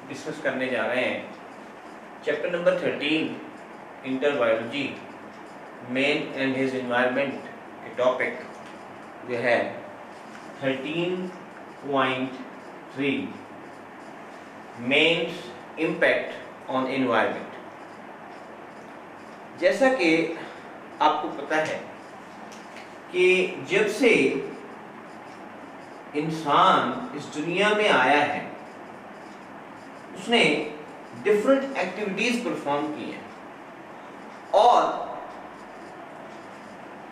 Discuss करने जा रहे हैं chapter number 13 inter biology man and his environment के टॉपिक जो है 13.3 मेन्स इम्पैक्ट ऑन एनवायरनमेंट। जैसा कि आपको पता है कि जब से इंसान इस दुनिया में आया है उसने डिफरेंट एक्टिविटीज परफॉर्म की हैं और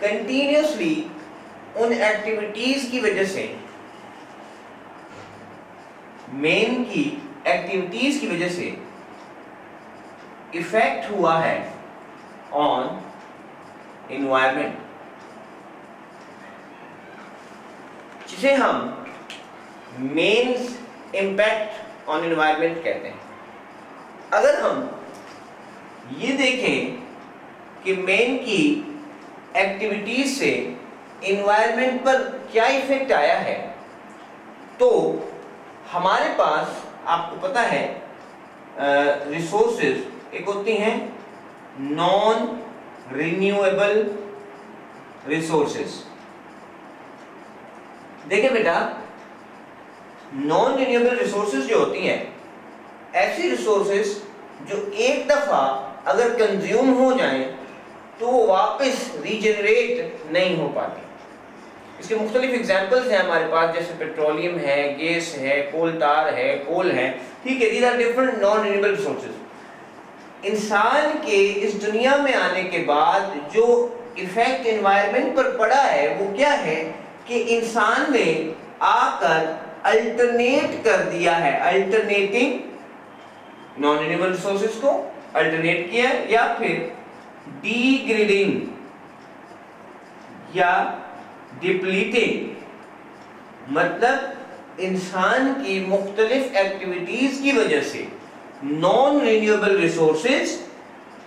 कंटिन्यूसली उन एक्टिविटीज की वजह से मेन की एक्टिविटीज की वजह से इफेक्ट हुआ है ऑन एनवायरनमेंट, जिसे हम मेन्स इम्पैक्ट ऑन एनवायरनमेंट कहते हैं। अगर हम ये देखें कि मेन की एक्टिविटीज से एनवायरनमेंट पर क्या इफेक्ट आया है, तो हमारे पास आपको पता है रिसोर्सेज एक होती हैं नॉन रिन्यूएबल रिसोर्सेज। देखिए बेटा, नॉन रिन्यूएबल रिसोर्सेज जो होती हैं ऐसी रिसोर्सेज जो एक दफा अगर कंज्यूम हो जाएं तो वो वापस रीजनरेट नहीं हो पाती। इसके मुख्तलिफ एग्जाम्पल्स हैं हमारे पास, जैसे पेट्रोलियम है, गैस है, कोल तार है, कोल है, ठीक है। These are different non renewable resources. इंसान के इस दुनिया में आने के बाद जो इफेक्ट एनवायरनमेंट पर पड़ा है वो क्या है कि इंसान ने आकर अल्टरनेट कर दिया है, अल्टरनेटिंग नॉन रिन्यूएबल रिसोर्सेज को अल्टरनेट किया, या फिर डिग्रेडिंग या डिप्लीटिंग। मतलब इंसान की मुख्तलिफ एक्टिविटीज की वजह से नॉन रिन्यूएबल रिसोर्सेज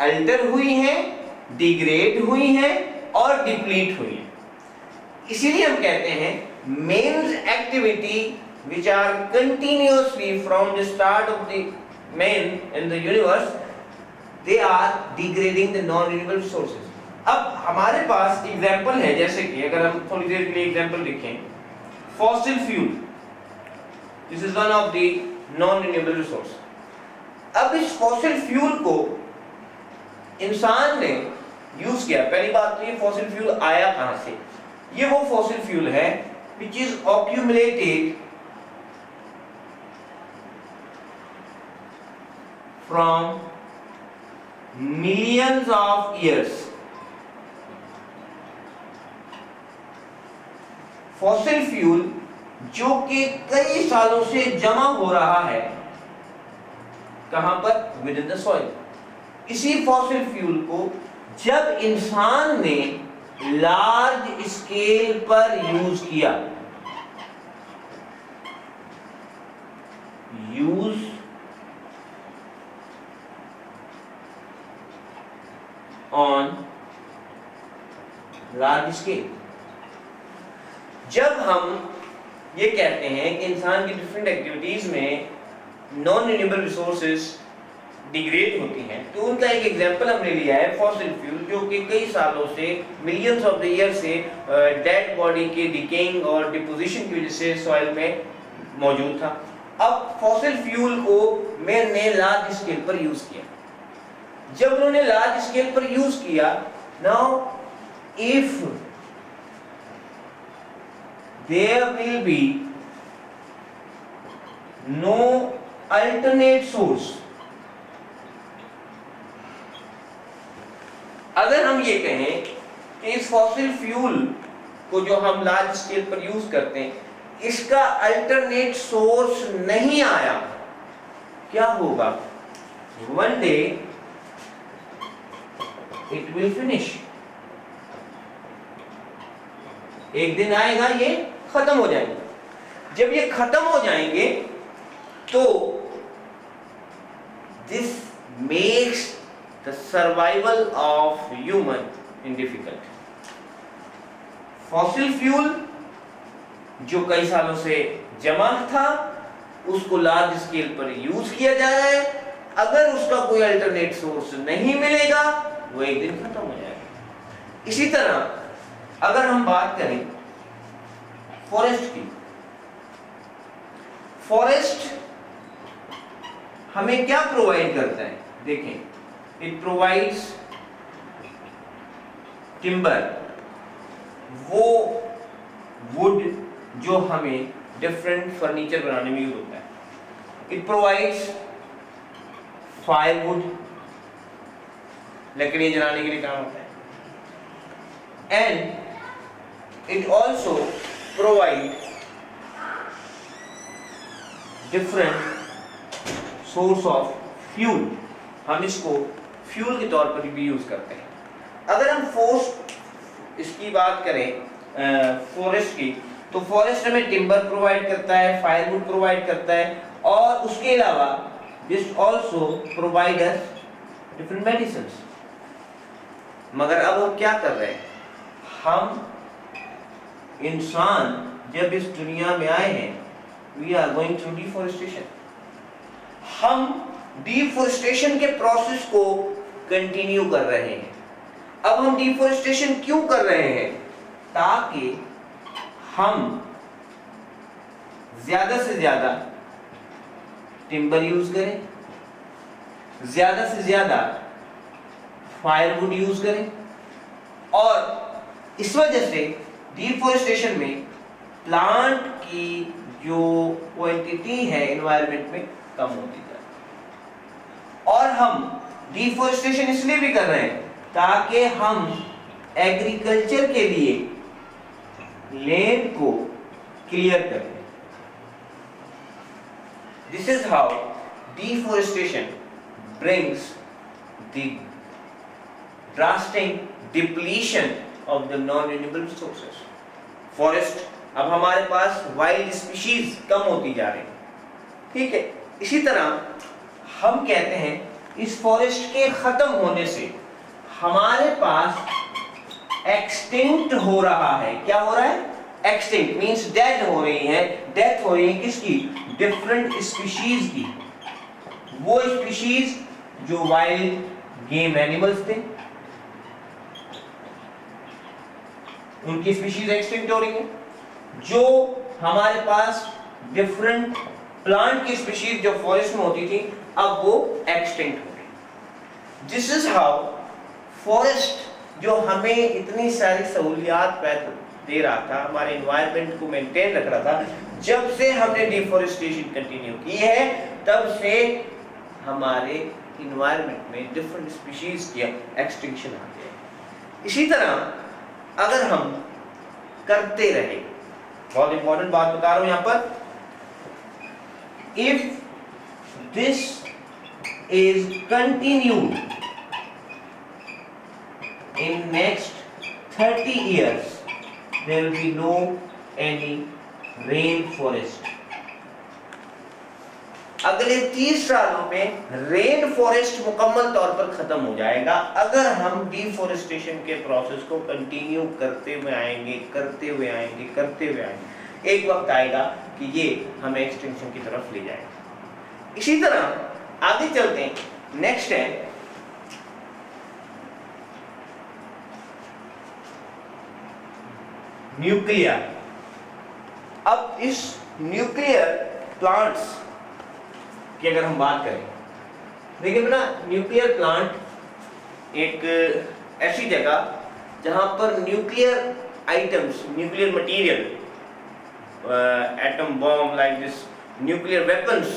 अल्टर हुई हैं, डिग्रेड हुई हैं और डिप्लीट हुई हैं। इसीलिए हम कहते हैं man's activity which are continuously from the start of the man in the universe, they are degrading the non-renewable resources. अब हमारे पास एग्जाम्पल है, जैसे कि अगर हम थोड़ी देर के लिए एग्जाम्पल देखें, fossil fuel, this is one of the non renewable resource. अब इस फॉसिल फ्यूल को इंसान ने यूज किया। पहली बात तो ये फॉसिल फ्यूल आया कहां से? ये वो फॉसिल फ्यूल है which is accumulated from millions of years. Fossil fuel जो कि कई सालों से जमा हो रहा है, कहां पर? With in the soil. इसी फॉसिल फ्यूल को जब इंसान ने लार्ज स्केल पर यूज किया, यूज ऑन लार्ज स्केल, जब हम ये कहते हैं कि इंसान की डिफरेंट एक्टिविटीज में नॉन रिन्यूएबल रिसोर्सेज डिग्रेड होती हैं, तो उनका एक एग्जांपल हमने लिया है फॉसिल फ्यूल, जो कि कई सालों से, मिलियंस ऑफ द ईयर से डेड बॉडी के डिकेइंग और डिपोजिशन की वजह से सॉइल में मौजूद था। अब फॉसिल फ्यूल को मैन ने लार्ज स्केल पर यूज किया। जब उन्होंने लार्ज स्केल पर यूज किया, now if there will be no alternate source, अगर हम ये कहें कि इस फॉसिल फ्यूल को जो हम लार्ज स्केल पर यूज करते हैं, इसका अल्टरनेट सोर्स नहीं आया, क्या होगा? One day it will finish. एक दिन आएगा ये खत्म हो जाएंगे। जब ये खत्म हो जाएंगे तो this makes the survival of human in difficult. Fossil fuel जो कई सालों से जमा था, उसको लार्ज स्केल पर यूज किया जा रहा है। अगर उसका कोई अल्टरनेट सोर्स नहीं मिलेगा वो एक दिन खत्म हो जाएगा। इसी तरह अगर हम बात करें फॉरेस्ट की, फॉरेस्ट हमें क्या प्रोवाइड करता है? देखें, इट प्रोवाइड्स टिम्बर, वो वुड जो हमें डिफरेंट फर्नीचर बनाने में यूज होता है। इट प्रोवाइड्स फायरवुड, लकड़ी जलाने के लिए काम होता है। And it also provide different source of fuel, हम इसको फ्यूल के तौर पर भी यूज करते हैं। अगर हम इसकी बात करें फॉरेस्ट की, तो फॉरेस्ट हमें टिम्बर प्रोवाइड करता है, फायरवुड प्रोवाइड करता है, और उसके अलावा this also provide us different medicines. मगर अब हम क्या कर रहे हैं? हम इंसान जब इस दुनिया में आए हैं, we are going through deforestation. हम डिफॉरेस्टेशन के प्रोसेस को कंटिन्यू कर रहे हैं। अब हम डिफॉरेस्टेशन क्यों कर रहे हैं? ताकि हम ज्यादा से ज्यादा टिम्बर यूज करें, ज्यादा से ज्यादा फायरवुड यूज करें, और इस वजह से डिफॉरेस्टेशन में प्लांट की जो क्वांटिटी है एनवायरनमेंट में कम होती जाए। और हम डिफॉरेस्टेशन इसलिए भी कर रहे हैं ताकि हम एग्रीकल्चर के लिए लैंड को क्लियर करें। This is how deforestation brings the drastic depletion of the non renewable resources. Forest, अब हमारे पास वाइल्ड स्पीशीज कम होती जा रही है, ठीक है। इसी तरह हम कहते हैं इस फॉरेस्ट के खत्म होने से हमारे पास एक्सटिंक्ट हो रहा है। क्या हो रहा है? एक्सटिंक्ट मींस डेड हो रही है। डेथ हो रही है किसकी? डिफरेंट स्पीशीज की। वो स्पीशीज जो वाइल्ड गेम एनिमल्स थे, उनकी स्पीशीज एक्सटिंक्ट हो रही है। जो हमारे पास डिफरेंट प्लांट की स्पीशीज जो फॉरेस्ट में होती थी, अब वो एक्सटिंक्ट हो गई। दिस इज हाउ फॉरेस्ट जो हमें इतनी सारी सहूलियात दे रहा था, हमारे एनवायरनमेंट को मेंटेन रख रहा था, जब से हमने डिफॉरेस्टेशन कंटिन्यू की है, तब से हमारे एनवायरनमेंट में डिफरेंट स्पीशीज की एक्सटिंक्शन आ गई। इसी तरह अगर हम करते रहे, बहुत इंपॉर्टेंट बात बता रहा हूं यहां पर, if this is continued in next 30 years there will be no any rainforest। अगले 30 सालों में रेन फॉरेस्ट मुकम्मल तौर पर खत्म हो जाएगा अगर हम डिफॉरेस्टेशन के प्रोसेस को कंटिन्यू करते हुए आएंगे, करते हुए आएंगे, करते हुए आएंगे। एक वक्त आएगा कि ये हमें एक्सटिंक्शन की तरफ ले जाएगा। इसी तरह आगे चलते हैं, नेक्स्ट है न्यूक्लियर। अब इस न्यूक्लियर प्लांट्स की अगर हम बात करें, देखिए बेटा, न्यूक्लियर प्लांट एक ऐसी जगह जहां पर nuclear items, nuclear material, atom bomb like this, nuclear weapons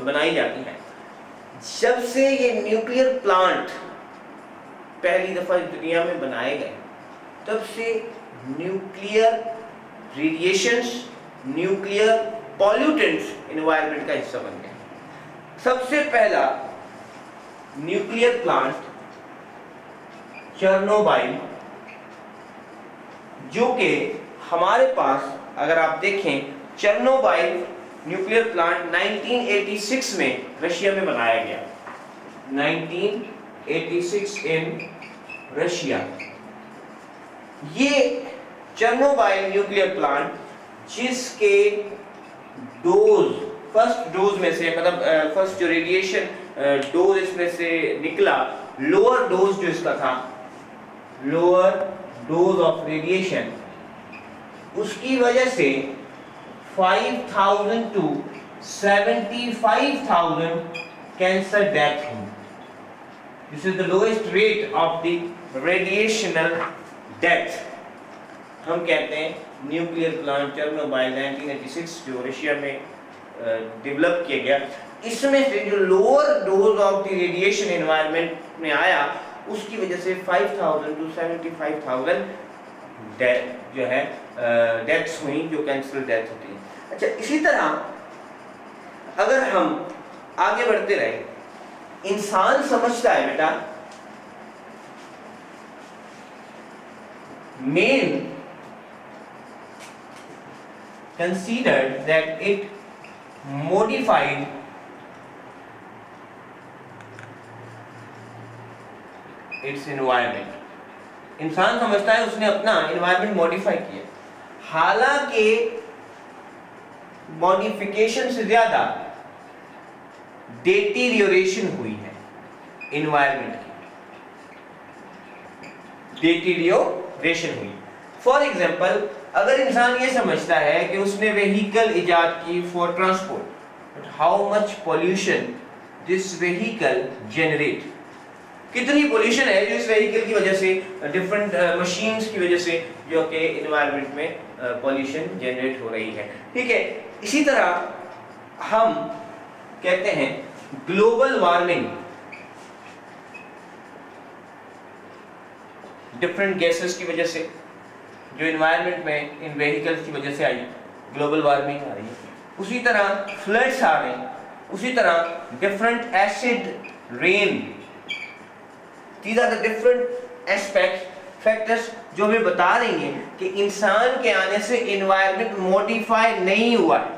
बनाई जाती हैं। जब से ये न्यूक्लियर प्लांट पहली दफा दुनिया में बनाए गए, तब से nuclear radiations, nuclear pollutants environment का हिस्सा बन गए। सबसे पहला न्यूक्लियर प्लांट चेर्नोबिल, जो कि हमारे पास अगर आप देखें, चेर्नोबिल न्यूक्लियर प्लांट 1986 में रशिया में बनाया गया। 1986 इन रशिया। ये चेर्नोबिल न्यूक्लियर प्लांट जिसके डोज फर्स्ट डोज में से, मतलब फर्स्ट जो रेडिएशन डोज इसमें से निकला, लोअर डोज जो इसका था, लोअर डोज ऑफ रेडिएशन, उसकी वजह से 5000 to 75,000 कैंसर डेथ हुई। This is the lowest rate of the radiational death. हम कहते हैं न्यूक्लियर प्लांट चेर्नोबिल 1986 जो रशिया में डेवलप किया गया, इसमें से जो lower dose of the radiation environment में आया, उसकी वजह से 5000 to 75,000 डेथ जो है डेथ्स हुई, जो कैंसर डेथ होती है। अच्छा, इसी तरह अगर हम आगे बढ़ते रहे, इंसान समझता है बेटा main considered that it modified its environment। इंसान समझता है उसने अपना environment modify किया, हालांकि मॉडिफिकेशन से ज्यादा डेटीरियोरेशन हुई है environment की, डेटीरियोरेशन हुई। फॉर एग्जाम्पल, अगर इंसान ये समझता है कि उसने व्हीकल इजाद की for transport, but how much pollution this vehicle generate, कितनी पोल्यूशन है जो इस व्हीकल की वजह से, डिफरेंट मशीन्स की वजह से जो कि एनवायरनमेंट में पॉल्यूशन जनरेट हो रही है। ठीक है, इसी तरह हम कहते हैं ग्लोबल वार्मिंग, डिफरेंट गैसेस की वजह से जो एनवायरनमेंट में इन व्हीकल्स की वजह से आई, ग्लोबल वार्मिंग आ रही है। उसी तरह फ्लड्स आ रहे हैं, उसी तरह different acid rain, these are the different aspects, factors जो हमें बता रही हैं कि इंसान के आने से एनवायरनमेंट मॉडिफाई नहीं हुआ है,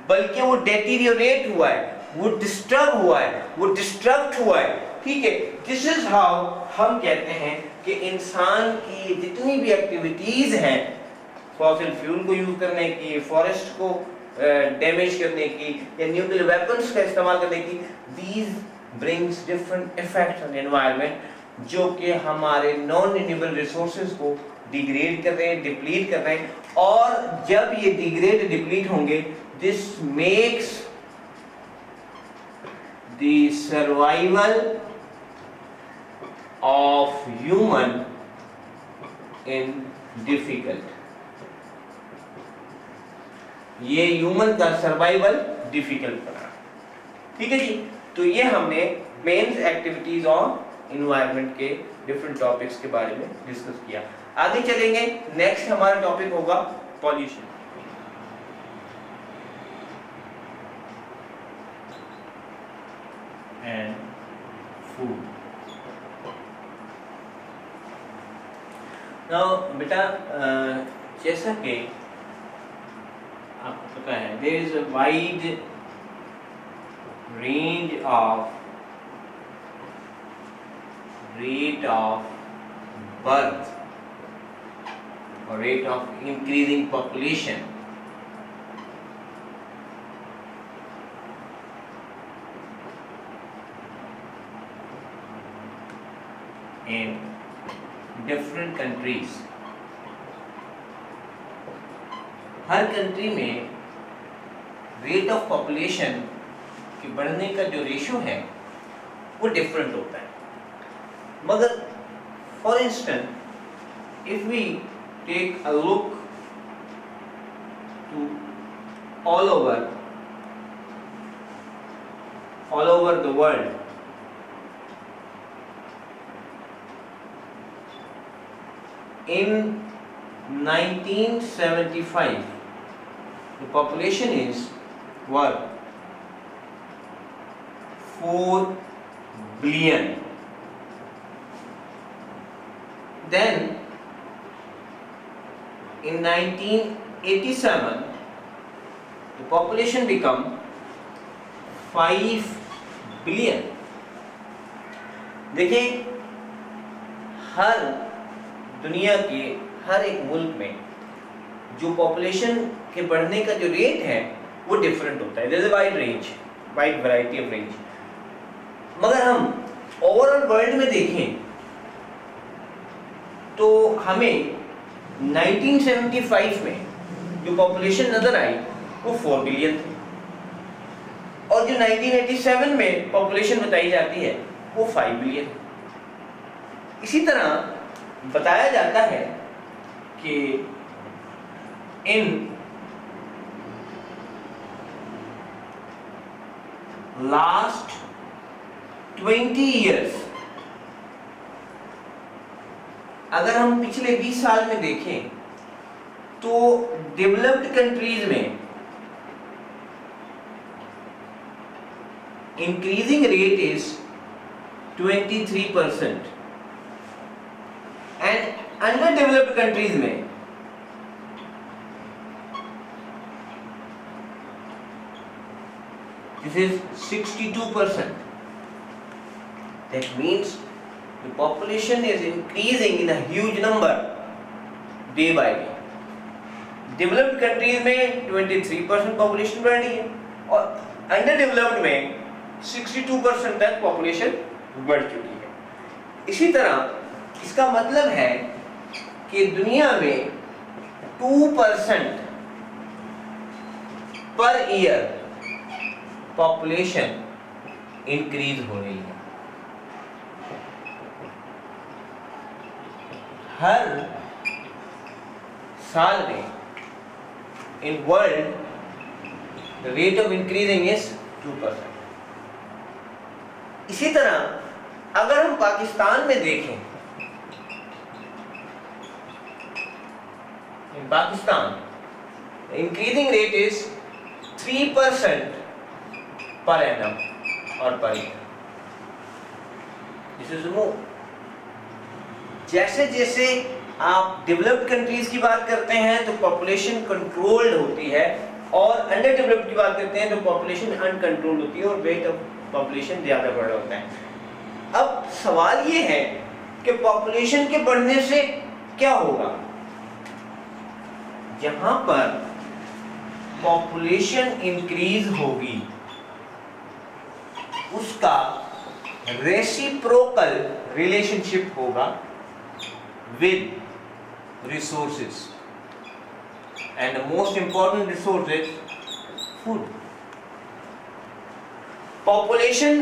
बल्कि वो डेटीरियोरेट हुआ है, वो डिस्टर्ब हुआ है, वो डिस्ट्रक्ट हुआ है। ठीक है, दिस इज हाउ हम कहते हैं कि इंसान की जितनी भी एक्टिविटीज हैं, फॉसिल फ्यूल को यूज करने की, फॉरेस्ट को डैमेज करने की, या न्यूक्लियर वेपन्स का इस्तेमाल करने की, these brings different effects on environment, जो कि हमारे नॉन रिन्यूएबल रिसोर्सेज को डिग्रेड कर रहे हैं, डिप्लीट कर रहे हैं। और जब ये डिग्रेड डिप्लीट होंगे, this makes the survival of human in difficult, ये ह्यूमन का सर्वाइवल डिफिकल्ट बना। ठीक है जी, तो ये हमने मेन एक्टिविटीज ऑन एनवायरनमेंट के डिफरेंट टॉपिक्स के बारे में डिस्कस किया। आगे चलेंगे, नेक्स्ट हमारा टॉपिक होगा पॉल्यूशन। And food. नाउ बेटा, जैसा कि आपको पता है, there is a wide range of rate of birth और rate of increasing population in different countries. हर कंट्री में रेट ऑफ पॉपुलेशन के बढ़ने का जो रेशियो है वो डिफरेंट होता है। मगर for instance, if we take a look to all over the world, in 1975 the population is what? 4 billion. Then in 1987 the population become 5 billion. देखिए, हर दुनिया के हर एक मुल्क में जो पॉपुलेशन के बढ़ने का जो रेट है वो डिफरेंट होता है। There is a wide range, wide variety of range. मगर हम ओवरऑल वर्ल्ड में देखें तो हमें 1975 में जो पॉपुलेशन नजर आई वो 4 बिलियन थी, और जो 1987 में पॉपुलेशन बताई जाती है वो 5 बिलियन। इसी तरह बताया जाता है कि इन लास्ट 20 years, अगर हम पिछले 20 साल में देखें तो डेवलप्ड कंट्रीज में increasing rate is 23% and under developed countries में this is 62%. That means the population is increasing in a huge number day by day. Developed countries में 23% पॉपुलेशन बढ़ रही है और अंडर डेवलप्ड में 62% तक पॉपुलेशन बढ़ चुकी है। इसी तरह इसका मतलब है कि दुनिया में 2% पर ईयर पॉपुलेशन इंक्रीज हो रही है। हर साल में in world the rate of increasing is 2%। इसी तरह अगर हम पाकिस्तान में देखें, in Pakistan increasing rate is 3% per annum और per year. This is more. जैसे जैसे आप डेवलप्ड कंट्रीज की बात करते हैं तो पॉपुलेशन कंट्रोल्ड होती है, और अंडर डेवलप्ड की बात करते हैं तो पॉपुलेशन अनकंट्रोल्ड होती है और वेट ऑफ पॉपुलेशन ज्यादा बढ़ रहा होता है। अब सवाल ये है कि पॉपुलेशन के बढ़ने से क्या होगा? जहां पर पॉपुलेशन इंक्रीज होगी उसका रेसिप्रोकल रिलेशनशिप होगा with resources, and the most important resource is food. Population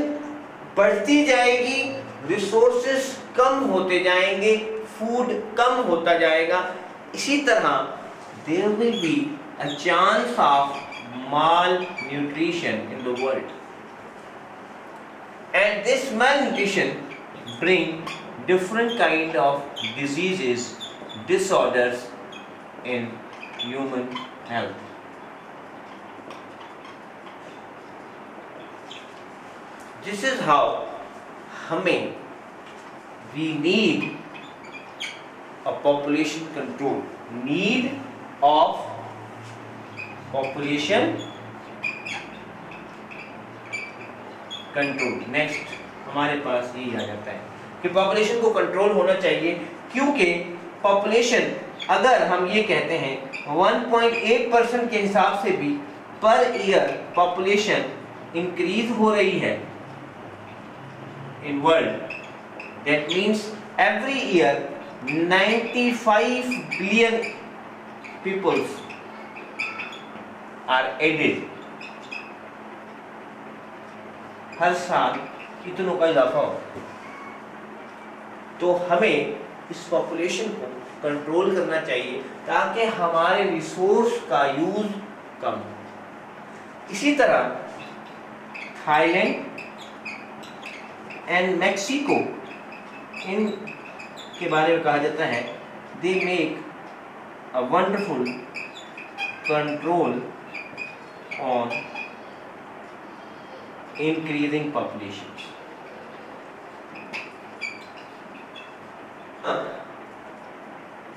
बढ़ती जाएगी, रिसोर्सेस कम होते जाएंगे, फूड कम होता जाएगा। इसी तरह there will be a chance of malnutrition in the world, and this malnutrition bring different kind of diseases, disorders in human health. This is how हमें we need a population control, need of population control. Next हमारे पास यही आ जाता है कि population को control होना चाहिए, क्योंकि पॉपुलेशन अगर हम ये कहते हैं 1.8% के हिसाब से भी पर ईयर पॉपुलेशन इंक्रीज हो रही है in world, that means every year 95 billion peoples are added. हर साल इतनों का इजाफा होगा। तो हमें इस पॉपुलेशन को कंट्रोल करना चाहिए ताकि हमारे रिसोर्स का यूज कम हो। इसी तरह थाईलैंड एंड मैक्सिको, इन के बारे में कहा जाता है they make a wonderful control on increasing population.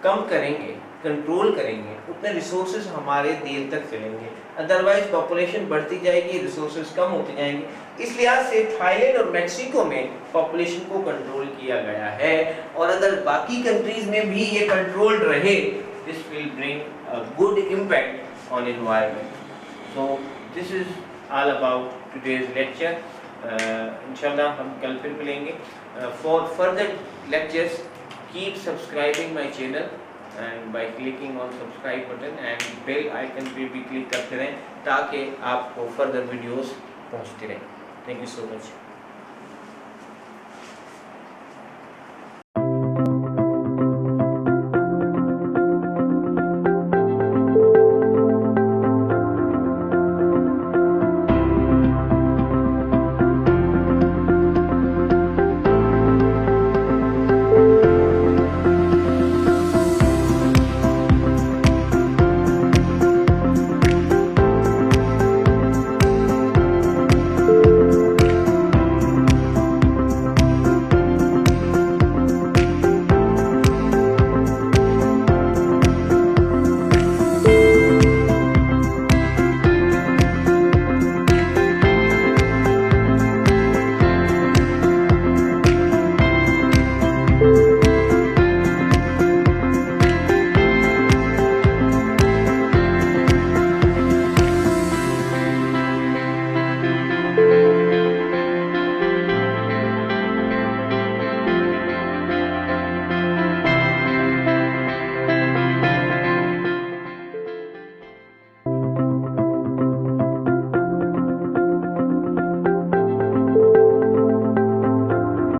कम करेंगे, कंट्रोल करेंगे, उतने रिसोर्सेज हमारे देर तक चलेंगे। अदरवाइज पॉपुलेशन बढ़ती जाएगी, रिसोर्सेज कम होते जाएंगे। इस लिहाज से थाईलैंड और मैक्सिको में पॉपुलेशन को कंट्रोल किया गया है, और अगर बाकी कंट्रीज में भी ये कंट्रोल्ड रहे, this will bring a good impact on environment. So this is all about today's lecture. इंशाल्लाह हम कल फिर मिलेंगे। For further lectures keep subscribing my channel and by clicking on subscribe button and bell icon पे भी click करते रहें ताकि आपको फर्दर वीडियोस पहुंचती रहें। Thank you so much.